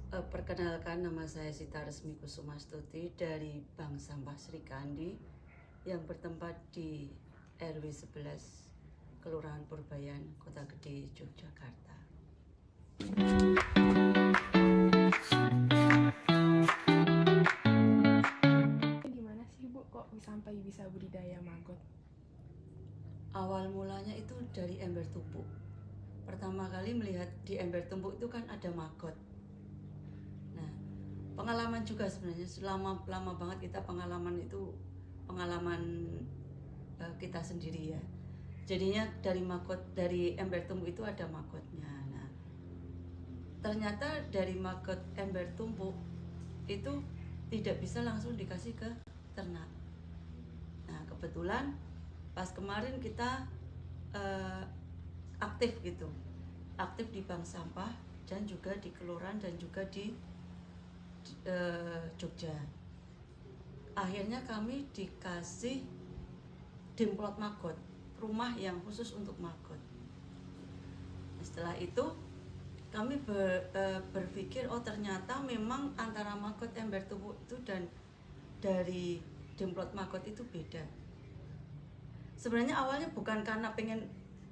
Perkenalkan, nama saya Sita Resmi Kusumastuti dari Bank Sampah Sri Kandi yang bertempat di RW 11 Kelurahan Purbayan, Kota Gede, Yogyakarta. Gimana sih Bu kok sampai bisa budidaya maggot? Awal mulanya itu dari ember tumpuk. Pertama kali melihat di ember tumpuk itu kan ada maggot. Nah, pengalaman juga sebenarnya, lama banget kita pengalaman kita sendiri ya. Jadinya dari ember tumpuk itu ada maggotnya. Nah, ternyata dari maggot ember tumpuk itu tidak bisa langsung dikasih ke ternak. Nah, kebetulan pas kemarin kita aktif di bank sampah dan juga di kelurahan dan juga di Jogja. Akhirnya kami dikasih demplot maggot, rumah yang khusus untuk maggot. Setelah itu kami berpikir, oh ternyata memang antara maggot ember tumpuk itu dan dari demplot maggot itu beda. Sebenarnya awalnya bukan karena pengen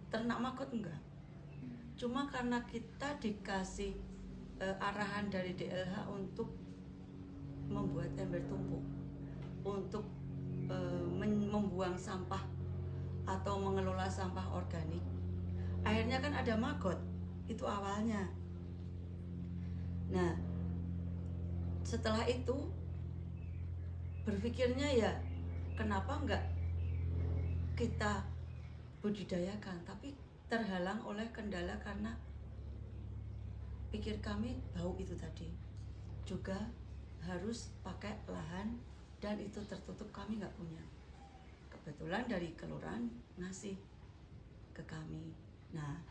ternak maggot, enggak, cuma karena kita dikasih arahan dari DLH untuk membuat ember tumpuk, untuk membuang sampah atau mengelola sampah organik. Akhirnya kan ada maggot, itu awalnya. Nah, setelah itu berpikirnya ya kenapa enggak kita budidayakan, tapi terhalang oleh kendala karena pikir kami bau itu tadi, juga harus pakai lahan dan itu tertutup, kami nggak punya. Kebetulan dari kelurahan ngasih ke kami. Nah,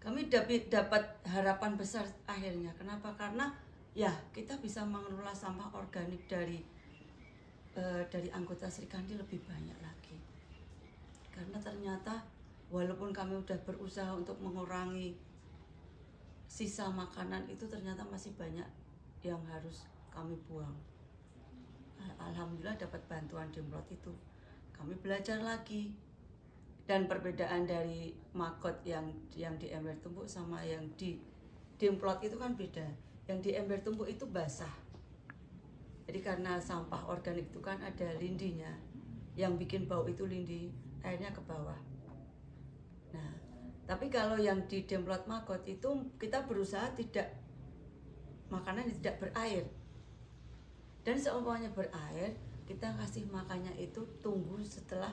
kami dapat harapan besar akhirnya. Kenapa? Karena ya kita bisa mengelola sampah organik dari anggota Sri Kandi lebih banyak lagi. Karena ternyata walaupun kami udah berusaha untuk mengurangi sisa makanan itu, ternyata masih banyak yang harus kami buang. Alhamdulillah dapat bantuan demplot itu. Kami belajar lagi. Dan perbedaan dari maggot yang di ember tumpuk sama yang di demplot itu kan beda. Yang di ember tumpuk itu basah. Jadi karena sampah organik itu kan ada lindinya. Yang bikin bau itu lindi, airnya ke bawah. Nah, tapi kalau yang di demplot maggot itu kita berusaha makanan tidak berair. Dan seumpamanya berair, kita kasih makannya itu tunggu setelah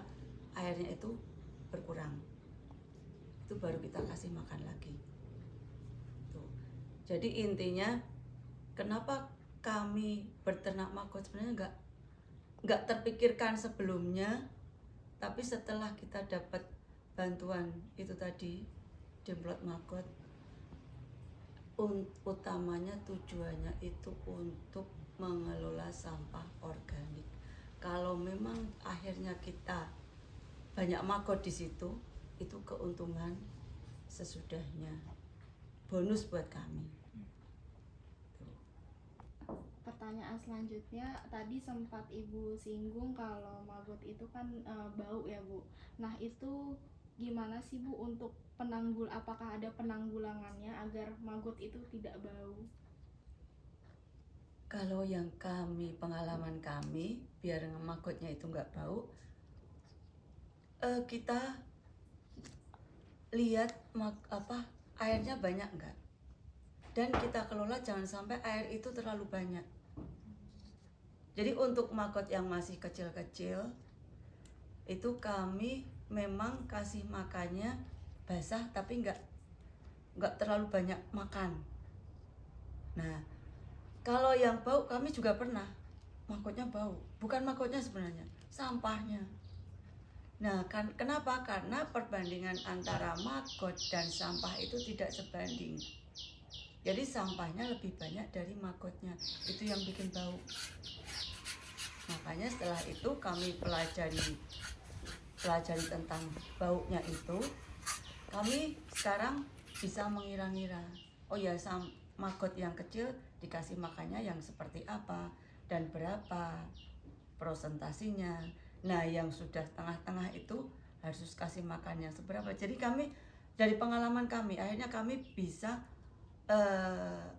airnya itu berkurang. Itu baru kita kasih makan lagi. Tuh. Jadi intinya kenapa kami berternak maggot sebenarnya nggak terpikirkan sebelumnya, tapi setelah kita dapat bantuan itu tadi, demplot maggot, utamanya tujuannya itu untuk mengelola sampah organik. Kalau memang akhirnya kita banyak maggot di situ, itu keuntungan sesudahnya, bonus buat kami. Pertanyaan selanjutnya, tadi sempat Ibu singgung kalau maggot itu kan bau ya Bu. Nah itu gimana sih Bu untuk apakah ada penanggulangannya agar maggot itu tidak bau? Kalau yang pengalaman kami, biar maggotnya itu nggak bau, kita lihat airnya banyak nggak, dan kita kelola jangan sampai air itu terlalu banyak. Jadi untuk maggot yang masih kecil-kecil itu kami memang kasih makannya basah tapi nggak terlalu banyak makan. Nah, kalau yang bau kami juga pernah, maggotnya bau, bukan maggotnya sebenarnya, sampahnya. Nah, kenapa? Karena perbandingan antara maggot dan sampah itu tidak sebanding. Jadi sampahnya lebih banyak dari maggotnya, itu yang bikin bau. Makanya setelah itu kami pelajari tentang baunya itu, kami sekarang bisa mengira-ngira. Oh ya, maggot yang kecil dikasih makannya yang seperti apa dan berapa prosentasinya. Nah yang sudah tengah-tengah itu harus kasih makannya seberapa. Jadi kami dari pengalaman kami akhirnya kami bisa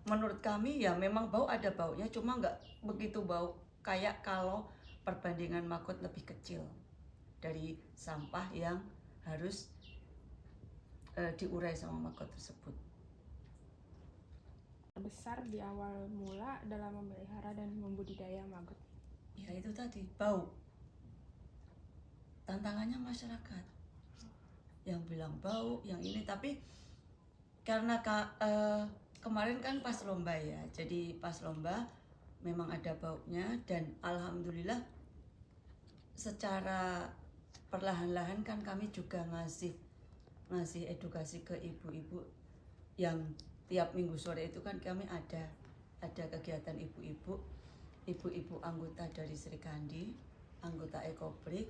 menurut kami ya memang bau ada baunya, cuma nggak begitu bau kayak kalau perbandingan maggot lebih kecil dari sampah yang harus diurai sama maggot tersebut. Besar di awal mula dalam memelihara dan membudidaya maggot. Ya itu tadi bau. Tantangannya masyarakat yang bilang bau, yang ini, tapi karena kemarin kan pas lomba ya, jadi pas lomba memang ada baunya dan alhamdulillah secara perlahan-lahan kan kami juga ngasih edukasi ke ibu-ibu yang tiap minggu sore itu kan kami ada kegiatan ibu-ibu anggota dari Sri Kandi, anggota Ekobrik.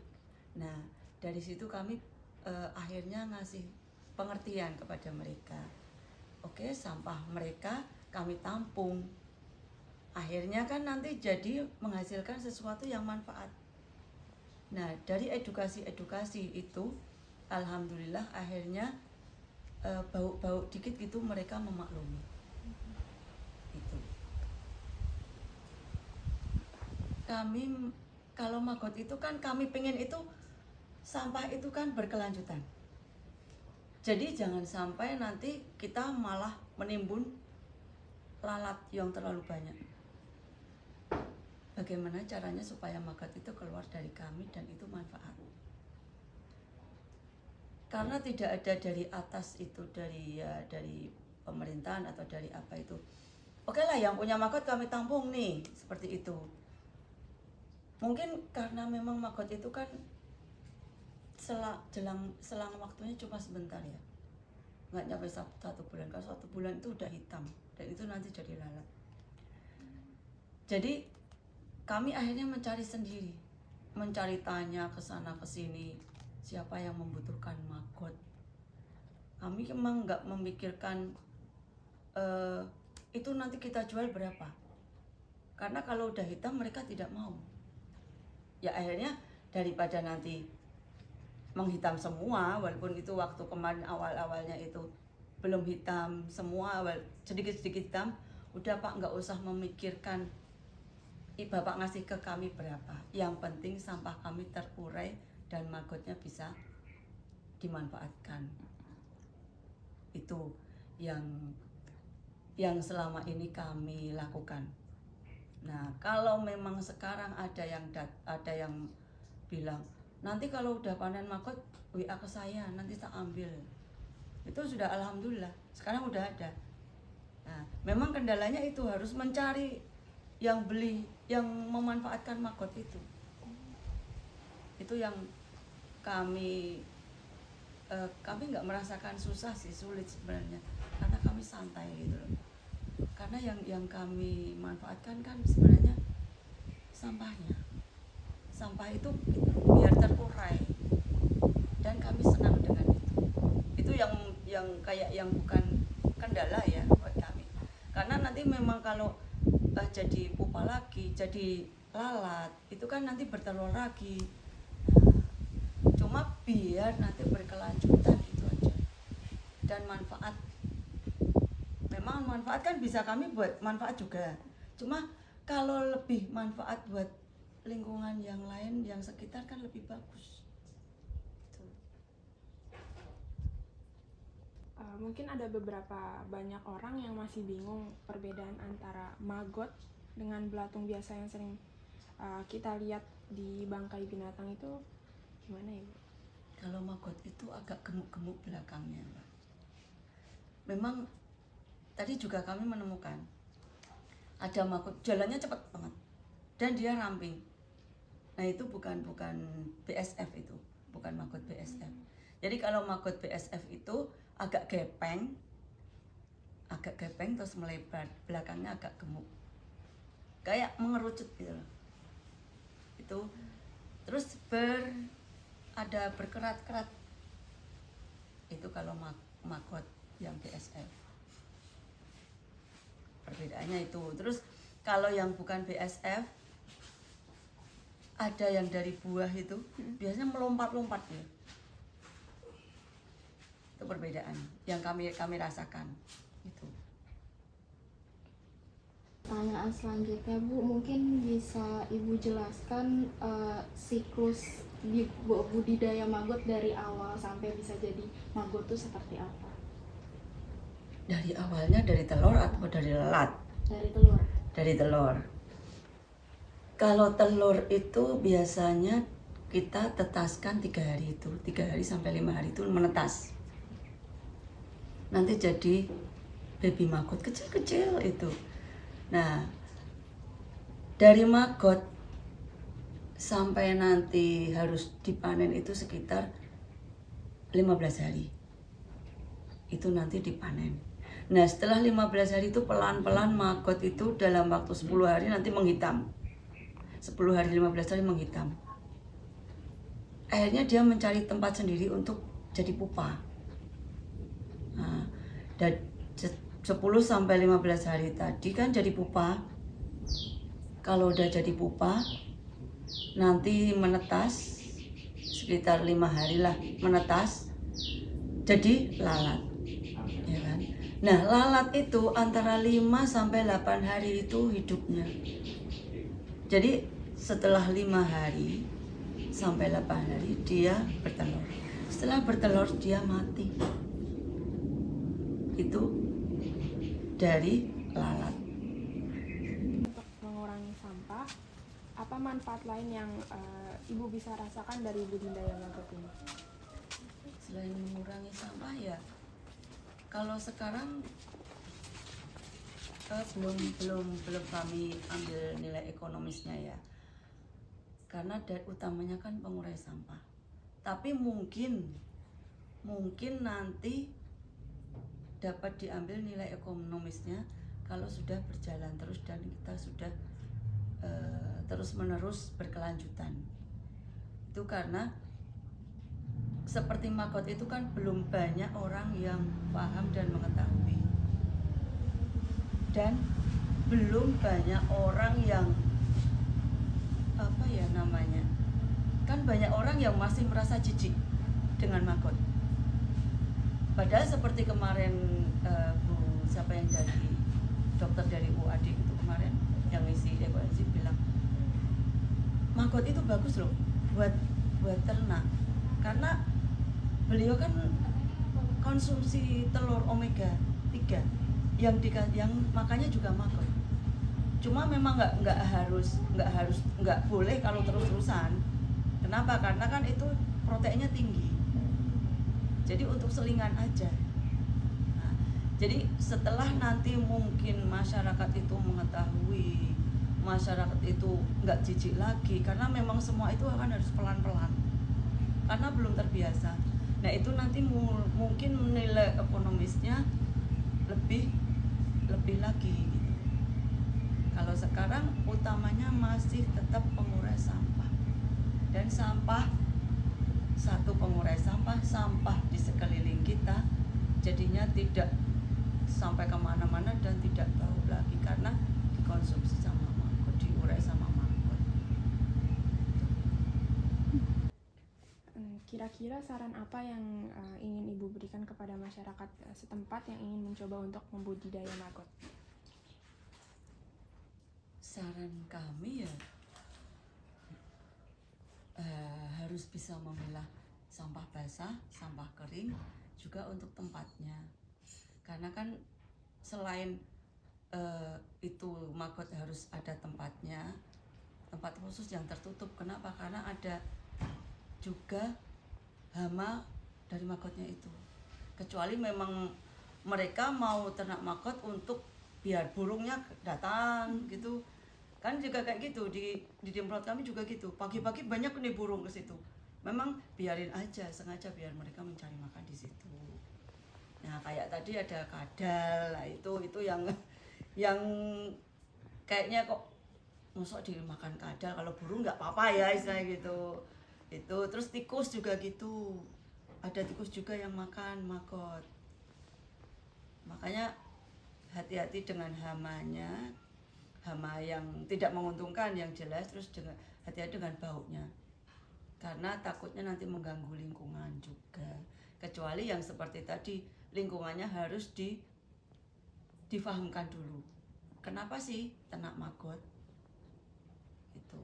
Nah dari situ kami akhirnya ngasih pengertian kepada mereka. Oke, sampah mereka kami tampung. Akhirnya kan nanti jadi menghasilkan sesuatu yang manfaat. Nah, dari edukasi itu alhamdulillah akhirnya bau-bau dikit gitu mereka memaklumi. Itu. Kami kalau maggot itu kan kami pengen itu sampah itu kan berkelanjutan. Jadi jangan sampai nanti kita malah menimbun lalat yang terlalu banyak. Bagaimana caranya supaya maggot itu keluar dari kami dan itu manfaat. Karena tidak ada dari atas itu dari pemerintahan atau dari apa itu. Oke lah yang punya maggot kami tampung nih, seperti itu. Mungkin karena memang maggot itu kan selang waktunya cuma sebentar ya, nggak nyampe 1 bulan. Kalau 1 bulan itu udah hitam dan itu nanti jadi lalat. Jadi kami akhirnya mencari sendiri, mencari tanya ke sana ke sini siapa yang membutuhkan maggot. Kami memang nggak memikirkan itu nanti kita jual berapa, karena kalau udah hitam mereka tidak mau. Ya akhirnya daripada nanti menghitam semua, walaupun itu waktu kemarin awal-awalnya itu belum hitam semua, sedikit-sedikit hitam, udah Pak nggak usah memikirkan Bapak ngasih ke kami berapa, yang penting sampah kami terurai dan maggotnya bisa dimanfaatkan. Itu yang selama ini kami lakukan. Nah kalau memang sekarang ada yang bilang nanti kalau udah panen maggot WA ke saya nanti tak ambil, itu sudah alhamdulillah sekarang udah ada. Nah memang kendalanya itu harus mencari yang beli yang memanfaatkan maggot itu yang kami nggak merasakan susah sih, sulit sebenarnya karena kami santai gitu loh. Karena yang kami manfaatkan kan sebenarnya sampahnya. Sampah itu biar terurai dan kami senang dengan itu. Itu yang kayak yang bukan kendala ya buat kami. Karena nanti memang kalau jadi pupa lagi, jadi lalat, itu kan nanti bertelur lagi. Nah, cuma biar nanti berkelanjutan itu aja. Dan manfaat. Memang manfaat kan bisa kami buat manfaat juga. Cuma kalau lebih manfaat buat lingkungan yang lain, yang sekitar kan lebih bagus. Mungkin ada beberapa banyak orang yang masih bingung perbedaan antara maggot dengan belatung biasa yang sering kita lihat di bangkai binatang itu gimana ya, Bu? Kalau maggot itu agak gemuk-gemuk belakangnya, Mbak. Memang tadi juga kami menemukan ada maggot jalannya cepat banget dan dia ramping. Nah itu bukan BSF, itu bukan maggot BSF. Jadi kalau maggot BSF itu agak gepeng terus melebar, belakangnya agak gemuk, kayak mengerucut gitu loh. Itu terus ada berkerat-kerat. Itu kalau maggot yang BSF. perbedaannya itu. Terus kalau yang bukan BSF, ada yang dari buah itu biasanya melompat-lompat ya. Itu perbedaan yang kami rasakan itu. Pertanyaan selanjutnya Bu, mungkin bisa Ibu jelaskan siklus budidaya maggot dari awal sampai bisa jadi maggot itu seperti apa? Dari awalnya dari telur atau dari lalat? Dari telur. Dari telur. Kalau telur itu biasanya kita tetaskan 3 hari itu, 3 hari sampai 5 hari itu menetas. Nanti jadi baby maggot kecil-kecil itu. Nah, dari maggot sampai nanti harus dipanen itu sekitar 15 hari. Itu nanti dipanen. Nah, setelah 15 hari itu pelan-pelan maggot itu dalam waktu 10 hari nanti menghitam. 10 hari 15 hari menghitam. Akhirnya dia mencari tempat sendiri untuk jadi pupa. Nah, dan 10 sampai 15 hari tadi kan jadi pupa. Kalau udah jadi pupa, nanti menetas sekitar 5 hari lah menetas jadi lalat. Ya kan? Nah, lalat itu antara 5 sampai 8 hari itu hidupnya. Jadi setelah 5 hari sampai 8 hari dia bertelur. Setelah bertelur dia mati. Itu dari lalat. Untuk mengurangi sampah, apa manfaat lain yang Ibu bisa rasakan dari budidaya maggot ini? Selain mengurangi sampah ya, kalau sekarang belum kami ambil nilai ekonomisnya ya, karena utamanya kan pengurai sampah. Tapi mungkin nanti dapat diambil nilai ekonomisnya kalau sudah berjalan terus dan kita sudah terus-menerus berkelanjutan. Itu karena seperti maggot itu kan belum banyak orang yang paham dan mengetahui. Dan belum banyak orang yang kan banyak orang yang masih merasa jijik dengan maggot. Padahal seperti kemarin Bu siapa yang dari dokter dari UAD itu kemarin yang ngisi evaluasi bilang maggot itu bagus loh buat ternak, karena beliau kan konsumsi telur omega 3 yang makanya juga maggot. Cuma memang nggak boleh kalau terus-terusan. Kenapa? Karena kan itu proteinnya tinggi. Jadi untuk selingan aja. Nah, jadi setelah nanti mungkin masyarakat itu mengetahui, masyarakat itu nggak jijik lagi, karena memang semua itu akan harus pelan-pelan. Karena belum terbiasa. Nah itu nanti mungkin nilai ekonomisnya lebih lagi. Kalau sekarang utamanya masih tetap pengurai sampah. Dan satu pengurai sampah di sekeliling kita jadinya tidak sampai kemana-mana dan tidak bau lagi karena dikonsumsi sama maggot, diurai sama maggot. Kira-kira saran apa yang ingin Ibu berikan kepada masyarakat setempat yang ingin mencoba untuk membudidaya maggot? Saran kami ya harus bisa memilah sampah basah, sampah kering juga untuk tempatnya. Karena kan selain itu maggot harus ada tempatnya, tempat khusus yang tertutup. Kenapa? Karena ada juga hama dari maggotnya itu. Kecuali memang mereka mau ternak maggot untuk biar burungnya datang gitu. Kan juga kayak gitu di Demprot kami juga gitu. Pagi-pagi banyak nih burung ke situ. Memang biarin aja, sengaja biar mereka mencari makan di situ. Nah, kayak tadi ada kadal, nah itu yang kayaknya kok mosok dimakan kadal, kalau burung nggak apa-apa ya istilahnya gitu. Itu terus tikus juga gitu. Ada tikus juga yang makan maggot. Makanya hati-hati dengan hamanya, hama yang tidak menguntungkan yang jelas, terus dengan hati-hati dengan baunya. Karena takutnya nanti mengganggu lingkungan juga. Kecuali yang seperti tadi, lingkungannya harus difahamkan dulu. Kenapa sih ternak maggot? Itu.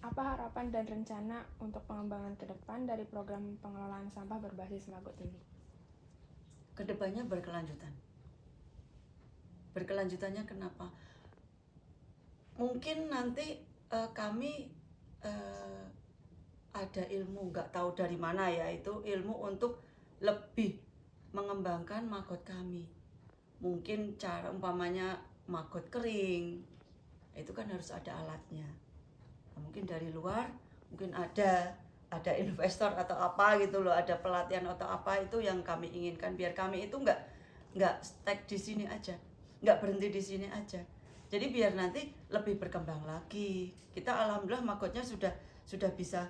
Apa harapan dan rencana untuk pengembangan ke depan dari program pengelolaan sampah berbasis maggot ini? Kedepannya berkelanjutan. Berkelanjutannya kenapa? Mungkin nanti kami ada ilmu, nggak tahu dari mana ya, itu ilmu untuk lebih mengembangkan maggot kami. Mungkin cara umpamanya maggot kering, itu kan harus ada alatnya. Nah, mungkin dari luar, mungkin ada investor atau apa gitu loh, ada pelatihan atau apa, itu yang kami inginkan biar kami itu nggak stuck di sini aja, nggak berhenti di sini aja. Jadi biar nanti lebih berkembang lagi. Kita alhamdulillah maggotnya sudah bisa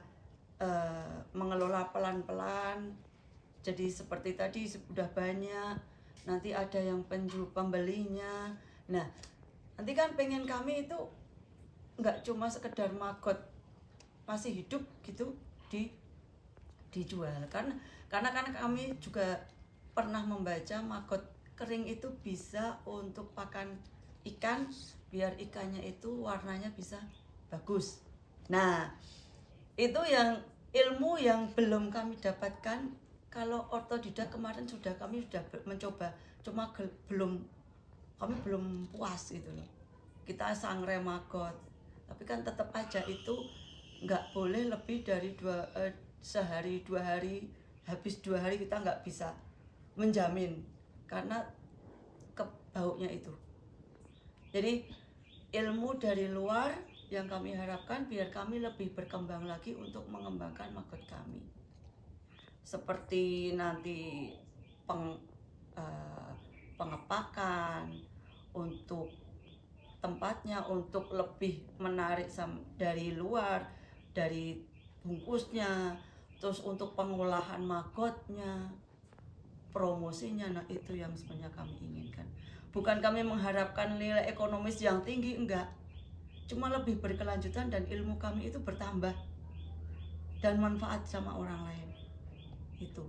mengelola pelan-pelan. Jadi seperti tadi sudah banyak. Nanti ada yang pembelinya. Nah, nanti kan pengen kami itu nggak cuma sekedar maggot masih hidup gitu dijual. Karena kan kami juga pernah membaca maggot kering itu bisa untuk pakan ikan, biar ikannya itu warnanya bisa bagus. Nah, itu yang ilmu yang belum kami dapatkan. Kalau ortodidak kemarin kami sudah mencoba, cuma kami belum puas gitu loh. Kita sangrai maggot, tapi kan tetap aja itu nggak boleh lebih dari sehari 2 hari, habis 2 hari kita nggak bisa menjamin karena baunya itu. Jadi ilmu dari luar yang kami harapkan biar kami lebih berkembang lagi untuk mengembangkan maggot kami. Seperti nanti pengepakan, untuk tempatnya, untuk lebih menarik dari luar, dari bungkusnya, terus untuk pengolahan maggotnya, promosinya. Nah, itu yang sebenarnya kami inginkan. Bukan kami mengharapkan nilai ekonomis yang tinggi, enggak. Cuma lebih berkelanjutan dan ilmu kami itu bertambah dan manfaat sama orang lain. Itu.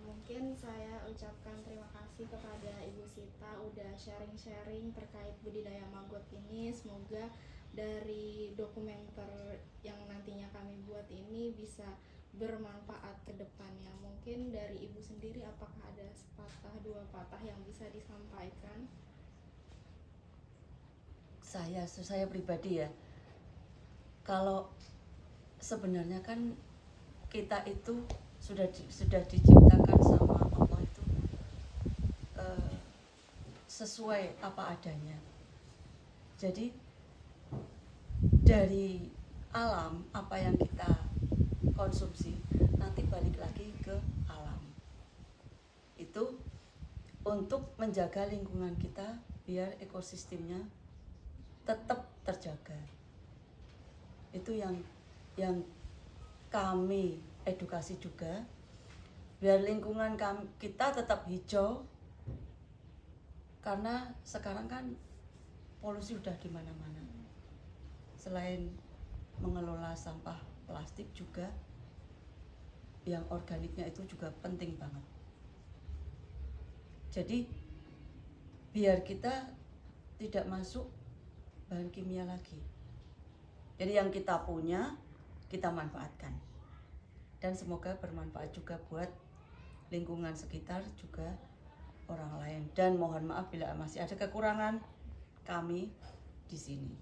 Mungkin saya ucapkan terima kasih kepada Ibu Sita udah sharing-sharing terkait budidaya maggot ini. Semoga dari dokumenter yang nantinya kami buat ini bisa bermanfaat ke depannya. Mungkin dari Ibu sendiri apakah ada sepatah dua patah yang bisa disampaikan? Saya pribadi ya, kalau sebenarnya kan kita itu sudah diciptakan sama Allah itu sesuai apa adanya. Jadi dari alam apa yang kita konsumsi nanti balik lagi ke alam. Itu untuk menjaga lingkungan kita biar ekosistemnya tetap terjaga. Itu yang kami edukasi juga biar lingkungan kita tetap hijau, karena sekarang kan polusi udah di mana-mana. Selain mengelola sampah plastik juga yang organiknya itu juga penting banget. Jadi biar kita tidak masuk bahan kimia lagi. Jadi yang kita punya kita manfaatkan. Dan semoga bermanfaat juga buat lingkungan sekitar juga orang lain. Dan mohon maaf bila masih ada kekurangan kami di sini.